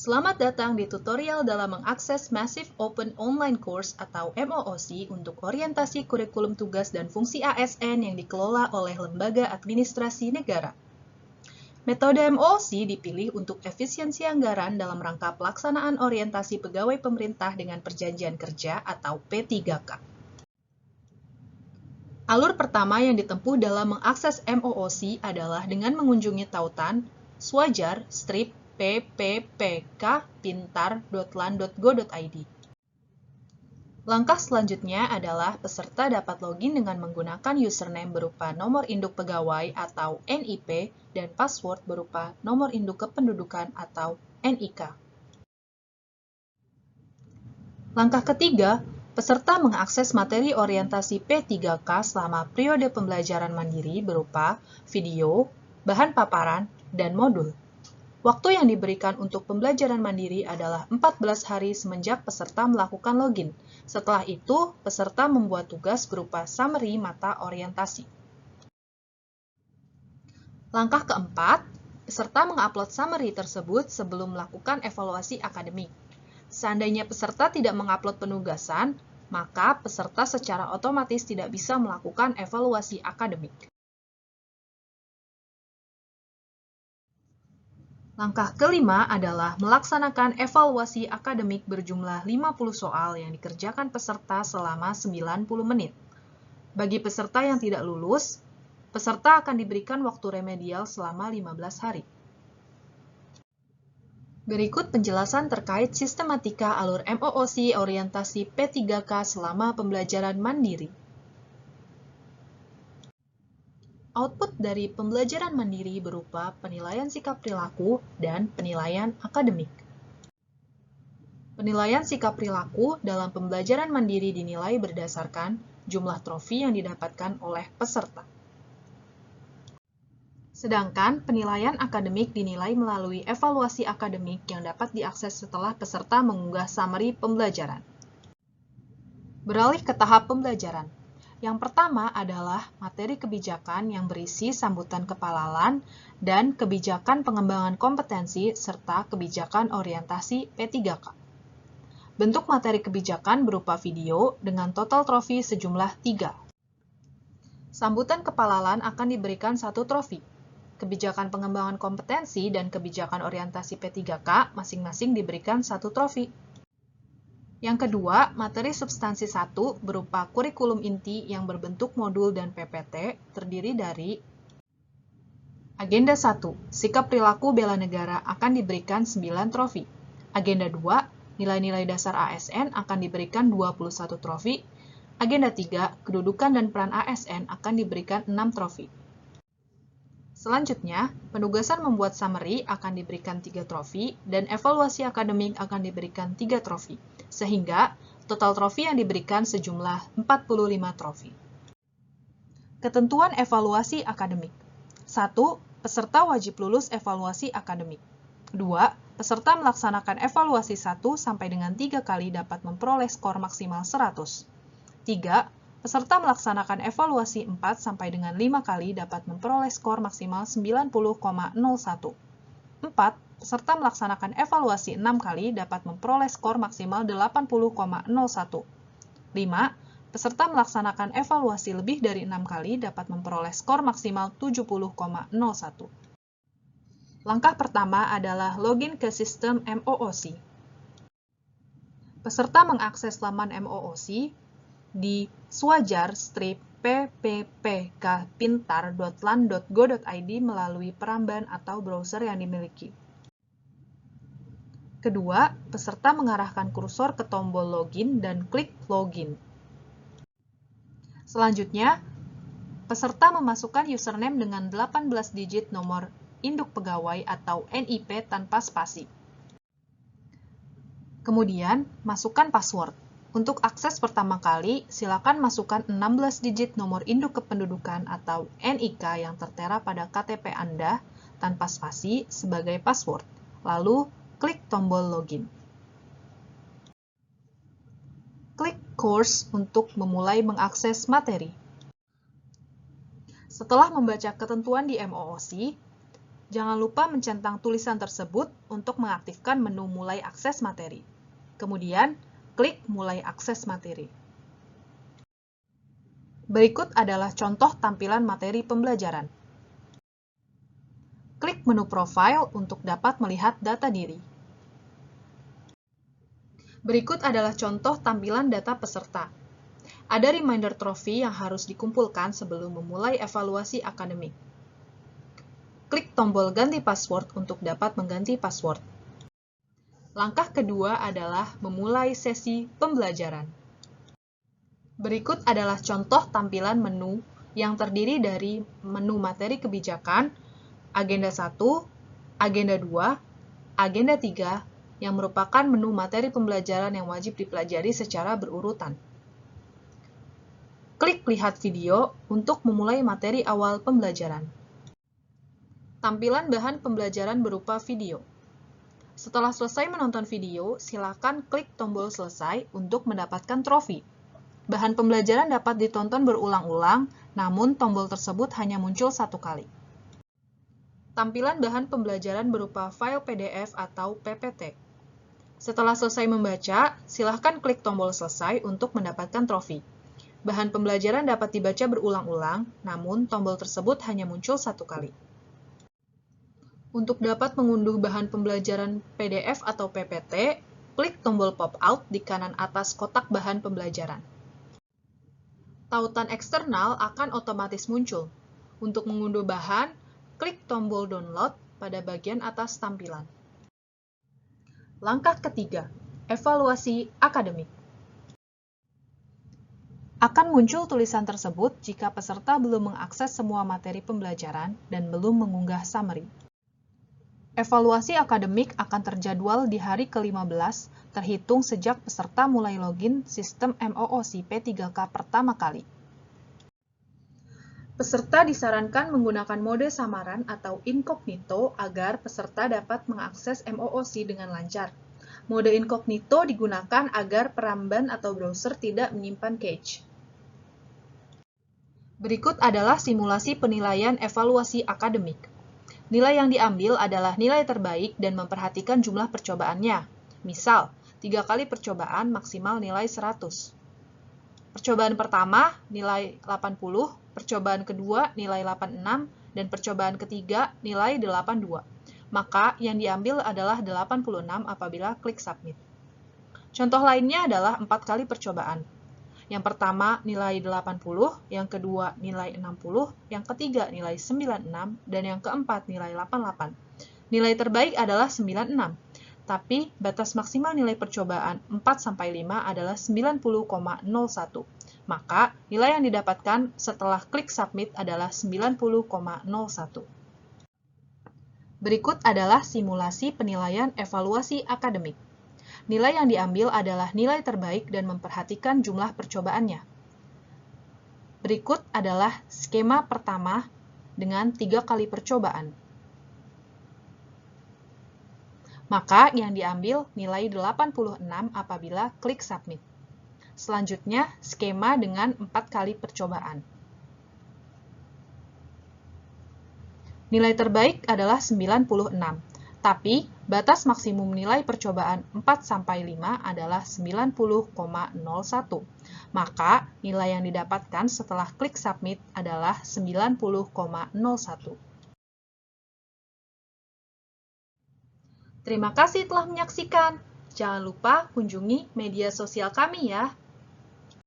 Selamat datang di tutorial dalam mengakses Massive Open Online Course atau MOOC untuk orientasi kurikulum tugas dan fungsi ASN yang dikelola oleh Lembaga Administrasi Negara. Metode MOOC dipilih untuk efisiensi anggaran dalam rangka pelaksanaan orientasi pegawai pemerintah dengan perjanjian kerja atau P3K. Alur pertama yang ditempuh dalam mengakses MOOC adalah dengan mengunjungi tautan swajar strip pppk.pintar.lan.go.id. Langkah selanjutnya adalah peserta dapat login dengan menggunakan username berupa nomor induk pegawai atau NIP dan password berupa nomor induk kependudukan atau NIK. Langkah ketiga, peserta mengakses materi orientasi P3K selama periode pembelajaran mandiri berupa video, bahan paparan, dan modul. Waktu yang diberikan untuk pembelajaran mandiri adalah 14 hari semenjak peserta melakukan login. Setelah itu, peserta membuat tugas berupa summary mata orientasi. Langkah keempat, peserta mengupload summary tersebut sebelum melakukan evaluasi akademik. Seandainya peserta tidak mengupload penugasan, maka peserta secara otomatis tidak bisa melakukan evaluasi akademik. Langkah kelima adalah melaksanakan evaluasi akademik berjumlah 50 soal yang dikerjakan peserta selama 90 menit. Bagi peserta yang tidak lulus, peserta akan diberikan waktu remedial selama 15 hari. Berikut penjelasan terkait sistematika alur MOOC orientasi P3K selama pembelajaran mandiri. Output dari pembelajaran mandiri berupa penilaian sikap perilaku dan penilaian akademik. Penilaian sikap perilaku dalam pembelajaran mandiri dinilai berdasarkan jumlah trofi yang didapatkan oleh peserta. Sedangkan penilaian akademik dinilai melalui evaluasi akademik yang dapat diakses setelah peserta mengunggah summary pembelajaran. Beralih ke tahap pembelajaran. Yang pertama adalah materi kebijakan yang berisi sambutan kepalalan dan kebijakan pengembangan kompetensi serta kebijakan orientasi P3K. Bentuk materi kebijakan berupa video dengan total trofi sejumlah 3. Sambutan kepalalan akan diberikan 1 trofi. Kebijakan pengembangan kompetensi dan kebijakan orientasi P3K masing-masing diberikan 1 trofi. Yang kedua, materi substansi 1 berupa kurikulum inti yang berbentuk modul dan PPT terdiri dari Agenda 1, sikap perilaku bela negara akan diberikan 9 trofi. Agenda 2, nilai-nilai dasar ASN akan diberikan 21 trofi. Agenda 3, kedudukan dan peran ASN akan diberikan 6 trofi. Selanjutnya, penugasan membuat summary akan diberikan 3 trofi dan evaluasi akademik akan diberikan 3 trofi, sehingga total trofi yang diberikan sejumlah 45 trofi. Ketentuan evaluasi akademik. 1. Peserta wajib lulus evaluasi akademik. 2. Peserta melaksanakan evaluasi 1 sampai dengan 3 kali dapat memperoleh skor maksimal 100. 3. Peserta melaksanakan evaluasi 4 sampai dengan 5 kali dapat memperoleh skor maksimal 90,01. 4. Peserta melaksanakan evaluasi 6 kali dapat memperoleh skor maksimal 80,01. 5. Peserta melaksanakan evaluasi lebih dari 6 kali dapat memperoleh skor maksimal 70,01. Langkah pertama adalah login ke sistem MOOC. Peserta mengakses laman MOOC di swajar strip pppk.pintar.lan.go.id melalui peramban atau browser yang dimiliki. Kedua, peserta mengarahkan kursor ke tombol login dan klik login. Selanjutnya, peserta memasukkan username dengan 18 digit nomor induk pegawai atau NIP tanpa spasi. Kemudian, masukkan password. Untuk akses pertama kali, silakan masukkan 16 digit nomor induk kependudukan atau NIK yang tertera pada KTP Anda tanpa spasi sebagai password. Lalu, klik tombol login. Klik course untuk memulai mengakses materi. Setelah membaca ketentuan di MOOC, Jangan lupa mencentang tulisan tersebut untuk mengaktifkan menu mulai akses materi. Kemudian, klik mulai akses materi. Berikut adalah contoh tampilan materi pembelajaran. Klik menu profile untuk dapat melihat data diri. Berikut adalah contoh tampilan data peserta. Ada reminder trofi yang harus dikumpulkan sebelum memulai evaluasi akademik. Klik tombol ganti password untuk dapat mengganti password. Langkah kedua adalah memulai sesi pembelajaran. Berikut adalah contoh tampilan menu yang terdiri dari menu materi kebijakan, agenda 1, agenda 2, agenda 3, yang merupakan menu materi pembelajaran yang wajib dipelajari secara berurutan. Klik lihat video untuk memulai materi awal pembelajaran. Tampilan bahan pembelajaran berupa video. Setelah selesai menonton video, silakan klik tombol selesai untuk mendapatkan trofi. Bahan pembelajaran dapat ditonton berulang-ulang, namun tombol tersebut hanya muncul satu kali. Tampilan bahan pembelajaran berupa file PDF atau PPT. Setelah selesai membaca, silakan klik tombol selesai untuk mendapatkan trofi. Bahan pembelajaran dapat dibaca berulang-ulang, namun tombol tersebut hanya muncul satu kali. Untuk dapat mengunduh bahan pembelajaran PDF atau PPT, klik tombol pop-out di kanan atas kotak bahan pembelajaran. Tautan eksternal akan otomatis muncul. Untuk mengunduh bahan, klik tombol download pada bagian atas tampilan. Langkah ketiga, evaluasi akademik. Akan muncul tulisan tersebut jika peserta belum mengakses semua materi pembelajaran dan belum mengunggah summary. Evaluasi akademik akan terjadwal di hari ke-15, terhitung sejak peserta mulai login sistem MOOC P3K pertama kali. Peserta disarankan menggunakan mode samaran atau incognito agar peserta dapat mengakses MOOC dengan lancar. Mode incognito digunakan agar peramban atau browser tidak menyimpan cache. Berikut adalah simulasi penilaian evaluasi akademik. Nilai yang diambil adalah nilai terbaik dan memperhatikan jumlah percobaannya. Misal, 3 kali percobaan maksimal nilai 100. Percobaan pertama nilai 80, percobaan kedua nilai 86, dan percobaan ketiga nilai 82. Maka yang diambil adalah 86 apabila klik submit. Contoh lainnya adalah 4 kali percobaan. Yang pertama nilai 80, yang kedua nilai 60, yang ketiga nilai 96, dan yang keempat nilai 88. Nilai terbaik adalah 96, tapi batas maksimal nilai percobaan 4-5 adalah 90,01. Maka nilai yang didapatkan setelah klik submit adalah 90,01. Berikut adalah simulasi penilaian evaluasi akademik. Nilai yang diambil adalah nilai terbaik dan memperhatikan jumlah percobaannya. Berikut adalah skema pertama dengan 3 kali percobaan. Maka yang diambil nilai 86 apabila klik submit. Selanjutnya, skema dengan 4 kali percobaan. Nilai terbaik adalah 96. Tapi, batas maksimum nilai percobaan 4-5 adalah 90,01. Maka, nilai yang didapatkan setelah klik submit adalah 90,01. Terima kasih telah menyaksikan. Jangan lupa kunjungi media sosial kami ya.